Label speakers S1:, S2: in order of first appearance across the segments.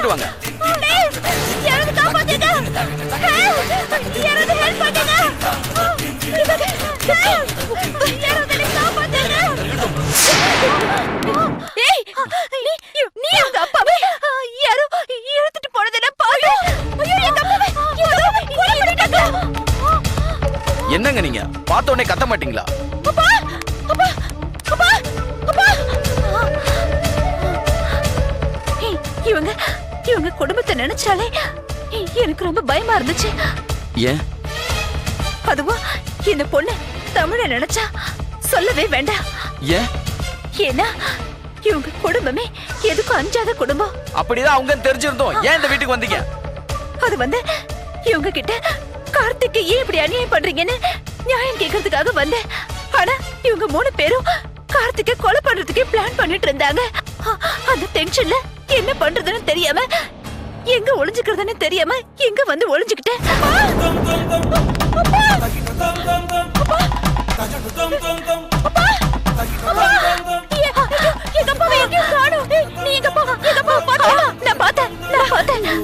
S1: போயிடுவாங்க.
S2: யாராவது காப்பாத்துங்க. யாராவது ஹெல்ப் பண்ணுங்க. யாராவது காப்பாத்துங்க. ஏய் நீ உங்க அப்பாவே யாரோ இழுத்துட்டு போனதுல பாரு. ஐயோ எங்க அப்பாவே யாரோ கொலை பண்ணிட்டாங்க.
S1: என்னங்க நீங்க பார்த்த உடனே கத்த மாட்டீங்களா?
S2: அப்பா அப்பா அப்பா அப்பா. இவங்க குடும்பத்தை நினைச்சாலே எனக்கு ரொம்ப பயமா இருந்துச்சு.
S1: ஏன்?
S2: அதுவும் இந்த பொண்ணு தமிழ நினைச்சா சொல்லவே வேண்டாம்.
S1: ஏன்?
S2: ஏன்னா இவங்க குடும்பமே எதுக்கும் அஞ்சாத குடும்பம்.
S1: அப்படிதான் அவங்க தெரிஞ்சிருந்தோம் ஏன் இந்த வீட்டுக்கு வந்தீங்க?
S2: அது இவங்க கிட்ட கார்த்திக் ஏன் இப்படி அநியாயம் பண்றீங்கன்னு நியாயம் கேட்கறதுக்காக வந்தேன். ஆனா இவங்க 3 பேரும் கார்த்திகை கொலை பண்றதுக்கே பிளான் பண்ணிட்டு இருந்தாங்க. அந்த டென்ஷன்ல என்ன பண்றதுன்னு தெரியாம எங்க ஒளிஞ்சுக்கிறதுன்னு தெரியாம எங்க வந்து ஒளிஞ்சுக்கிட்டேன்.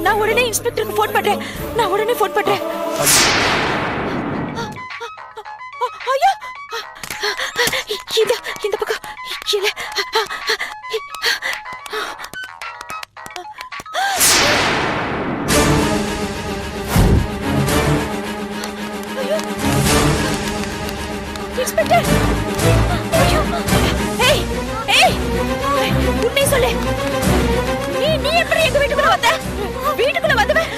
S2: நான் உடனே இன்ஸ்பெக்டருக்கு போன் பண்றேன். இந்த பக்கம் இல்ல. இன்ஸ்பெக்டர் உண்மை சொல்லு. நீ எப்படி எங்க வீட்டுக்குள்ள வந்த? வீட்டுக்குள்ள வந்தவன்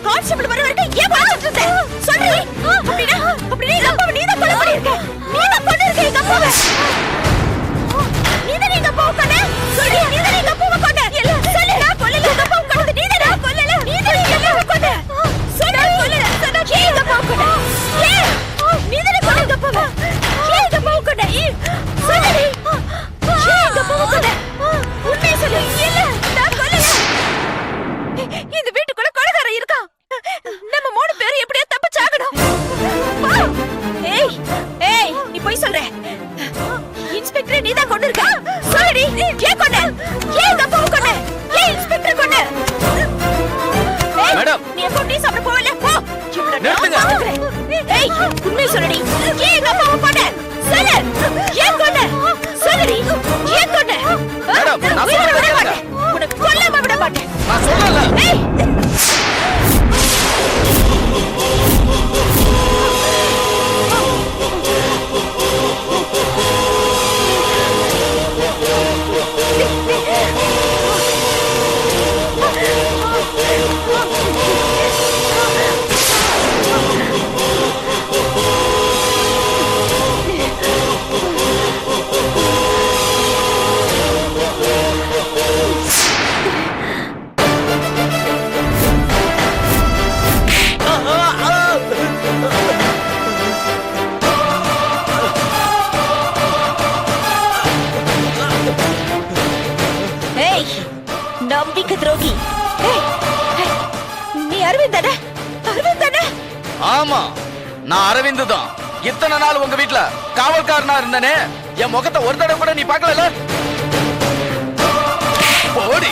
S2: கான்ஸ்டபிள் வர வரைக்கும் ஏன் பாத்துட்டு இருந்த? சொல்லு. அப்படினா எங்க அப்பாவை நீதான் கொலை பண்ணிருக்க. நீதான் கொன்னிருக்க எங்க அப்பாவை. நீதான் எங்க அப்பாவை கொன்ன. சொல்லு. நீதான் எங்க அப்பாவை கொன்ன. இல்ல சொல்லு. நான் கொல்லல. எங்க அப்பாவை கொன்னது நீதான். நான் கொல்லல. நீதான் எங்க அப்பாவை கொன்ன. சொல்லு. கொல்லல. சொன்னா எங்க அப்பாவை கொன்ன. ஏன்? நீதான் கொன்ன எங்க அப்பாவை. எங்க அப்பாவை கொன்ன. சொல்லு. எங்க அப்பாவை கொன்ன. உண்மையை சொல்லு. இல்ல நான் கொல்லல. இந்த வீட்டுக்குள்ள கொலைகாரன் இருக்கான். நம்ம 3 பேரும் எப்படியா தப்பிச்சாகணும். ஏய் நீ போய் சொல்ற. இன்ஸ்பெக்டர் நீதான் கொன்னிருக்க. சொல்லுடி. ஏன் கொன்ன? ஏன் எங்க அப்பாவை கொன்ன? ஏன் இன்ஸ்பெக்டர் கொன்ன?
S1: மேடம்
S2: நீ எப்போ டீ சாப்பிட போவல? போ.
S1: நிறுத்துங்க.
S2: ஏய் உண்மையை சொல்லுடி. ஏன் எங்க அப்பாவை கொன்ன? சொல்லு. ஏன் கொன்ன? சொல்லுடி. ஏன் கொன்ன?
S1: மேடம் நான் சொல்றேன்.
S2: உன்னை கொல்லாம விட மாட்டேன்.
S1: நான் சொல்லல.
S2: ஏய் நம்பிக்கை துரோகி. நீ அரவிந்த் தானே? அரவிந்த் தானே?
S1: ஆமா நான் அரவிந்த் தான். இத்தனை நாள் உங்க வீட்ல காவல்காரனா இருந்தனே, என் முகத்தை ஒரு தடவை கூட நீ பார்க்கல. போடி.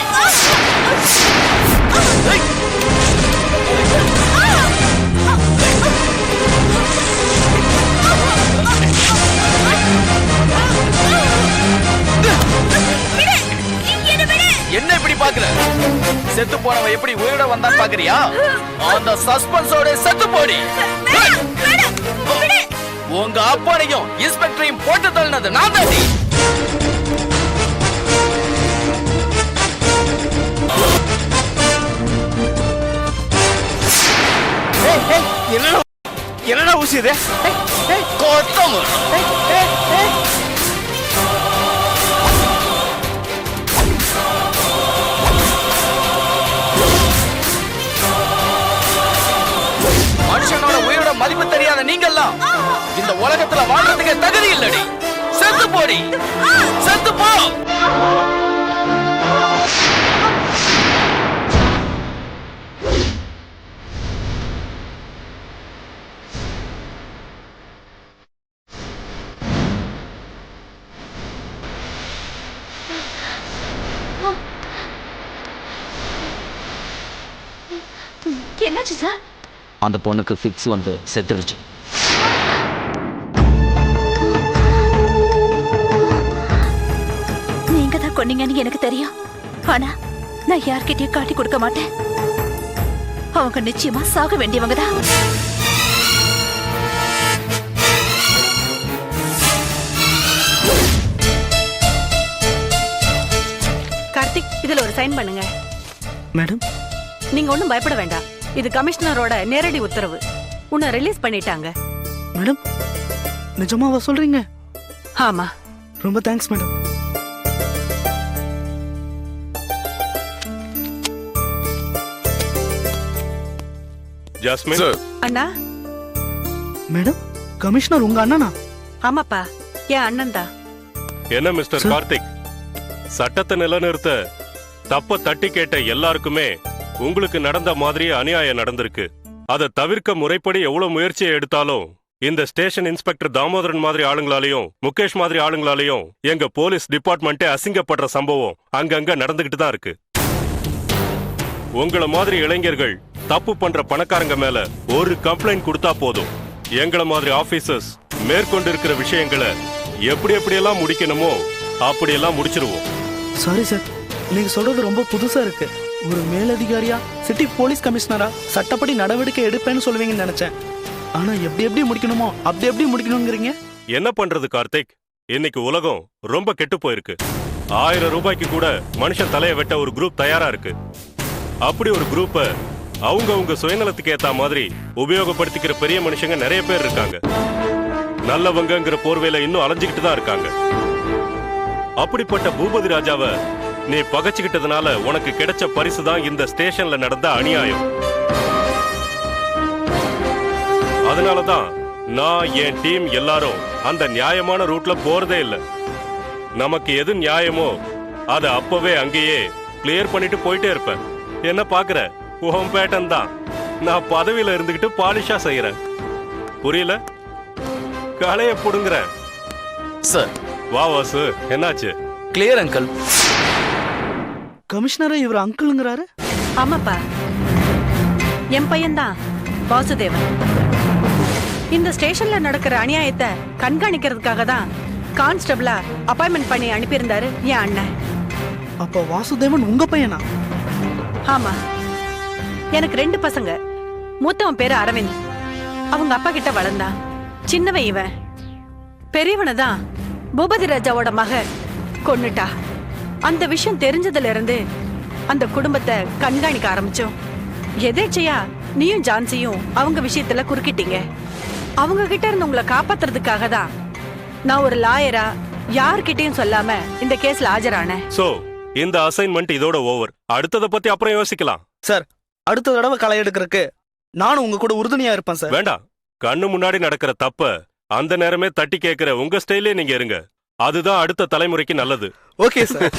S1: என்ன இப்படி பாக்குற? செத்து போனவ எப்படி உயிரோட வந்தான்னு பாக்குறியா? அந்த சஸ்பென்ஸோட செத்து போடி. உங்க அப்பனையும் இன்ஸ்பெக்டரையும் போட்டு தள்ளினது நான் தாண்டி.
S3: என்னடா ஊசி இது?
S1: கோத்தம். மனுஷனோட உயிரோட மதிப்பு தெரியாத நீங்கெல்லாம் இந்த உலகத்துல வாழ்றதுக்கு தகுதி இல்லடி. செத்து போடி. செத்து போ.
S2: என்னாச்சு சார்?
S1: அந்த பொண்ணுக்கு ஃபிக்ஸ் வந்து செத்துருச்சு.
S2: நீங்க தான் கொன்னீங்கன்னு எனக்கு தெரியும். ஆனா நான் யார்கிட்டயும் காட்டி கொடுக்க மாட்டேன். அவங்க நிச்சயமா சாக வேண்டியவங்க தான்.
S3: கார்த்திக், இதுல ஒரு சைன் பண்ணுங்க.
S4: மேடம்,
S3: நீங்க ஒண்ணும் பயப்பட வேண்டாம். இது கமிஷனரோட நேரடி உத்தரவு. உன்னை ரிலீஸ் பண்ணிட்டாங்க.
S4: மேடம், நிஜமாவா சொல்றீங்க?
S3: ஆமா.
S4: ரொம்ப தேங்க்ஸ் மேடம்.
S5: ஜாஸ்மின்
S3: அண்ணா.
S4: மேடம், கமிஷனர் உங்க அண்ணனா?
S3: ஆமாப்பா, என் அண்ணன் தான்.
S5: என்ன மிஸ்டர் கார்த்திக், சட்டத்தை நிலைநிறுத்த தப்ப தட்டி கேட்ட எல்லாருக்குமே உங்களுக்கு நடந்த மாதிரி அநியாயம் நடந்திருக்கு. அதை தவிர்க்க முறைப்படி எவ்வளவு முயற்சியை எடுத்தாலும் இந்த ஸ்டேஷன் இன்ஸ்பெக்டர் தாமோதரன் மாதிரி ஆளுங்களாலையும் முகேஷ் மாதிரி ஆளுங்களாலையும் எங்க போலீஸ் டிபார்ட்மெண்ட்டே அசிங்கப்படுற சம்பவம் அங்கங்க நடந்துகிட்டு தான் இருக்கு. உங்கள மாதிரி இளைஞர்கள் தப்பு பண்ற பணக்காரங்க மேல ஒரு கம்ப்ளைண்ட் கொடுத்தா போதும், எங்களை மாதிரி ஆபீசர்ஸ் மேற்கொண்டு இருக்கிற விஷயங்களை எப்படியெல்லாம் முடிக்கணுமோ அப்படியெல்லாம் முடிச்சிருவோம்.
S4: சாரி சார், நீங்க சொல்றது ரொம்ப புதுசா இருக்கு. ஒரு மேலதிகாரியா சிட்டி போலீஸ் கமிஷனரா சட்டப்படி நடவடிக்கை எடுப்பேன்னு சொல்லுவீங்கன்னு நினைச்சேன். ஆனா எப்படி முடிக்கணுமோ அப்படி முடிக்கணுங்கிறீங்க.
S5: என்ன பண்றது கார்த்திக், இன்னைக்கு உலகம் ரொம்ப கெட்டு போயிருக்கு. 1000 ரூபாய்க்கு கூட மனுஷன் தலையை வெட்ட ஒரு குரூப் தயாரா இருக்கு. அப்படி ஒரு குரூப்பை அவங்க சுயநலத்துக்கு ஏத்த மாதிரி உபயோகப்படுத்திக்கிற பெரிய மனுஷங்க நிறைய பேர் இருக்காங்க. நல்லவங்கிற போர்வையில இன்னும் அலைஞ்சுக்கிட்டு தான் இருக்காங்க. அப்படிப்பட்ட பூபதி ராஜாவை நீ பகைச்சுக்கிட்டதுனால உனக்கு கிடைச்ச பரிசு தான் இந்த ஸ்டேஷன்ல நடந்த அநியாயம். அதனாலதான் நான் என் டீம் எல்லாரும் அந்த நியாயமான ரூட்ல போறதே இல்லை. நமக்கு எது நியாயமோ அதை அப்பவே அங்கேயே கிளியர் பண்ணிட்டு போயிட்டே இருப்பேன். என்ன பாக்குற, உன் பேட்டன் தான். நான் பதவியில இருந்துகிட்டு பாலிஷா செய்யறேன். புரியல? கலைய புடுங்குற
S1: சார்.
S5: வா வாசு, என்னாச்சு?
S1: Clear uncle.
S4: கமிஷனரை இவர் அங்கிள்ங்கிறாரு?
S3: ஆமாப்பா, என் பையன்தான் வாசுதேவன். இந்த ஸ்டேஷன்ல நடக்கிற அநியாயத்தை கண்காணிக்கிறதுக்காக தான் கான்ஸ்டபிளா அப்பாயின்மெண்ட் பண்ணி அனுப்பியிருந்தாரு என் அண்ணன்.
S4: அப்ப வாசுதேவன் உங்க பையனா?
S3: ஆமா, எனக்கு 2 பசங்க. மூத்தவன் பேரு அரவிந்த். அவங்க அப்பா கிட்ட வளர்ந்தான். சின்னவன் இவன். பெரியவனை தான் பூபதி ராஜாவோட மக கொன்னுட்டா. அந்த விஷயம் தெரிஞ்சதுல இருந்து அந்த குடும்பத்தை கண்காணிக்க ஆரம்பிச்சோம். எதேச்சையா நீயும் ஜான்சியும் அவங்க விஷயத்துல குறுக்கிட்டீங்க. அவங்க கிட்ட இருந்து உங்களை காப்பாத்துறதுக்காக தான் நான் ஒரு லாயரா யார்கிட்டயும் சொல்லாம இந்த கேஸ்ல ஆஜரானேன்.
S5: சோ இந்த அசைன்மெண்ட் இதோட ஓவர். அடுத்தத பத்தி அப்புறம் யோசிக்கலாம்.
S4: சார், அடுத்த தடவை களை எடுக்கிறதுக்கு நானும் உங்க கூட உறுதுணையா இருப்பேன் சார்.
S5: வேண்டாம், கண்ணு முன்னாடி நடக்கிற தப்ப அந்த நேரமே தட்டி கேட்கிற உங்க ஸ்டைலே நீங்க இருங்க. அதுதான் அடுத்த தலைமுறைக்கு நல்லது.
S4: Okay sir.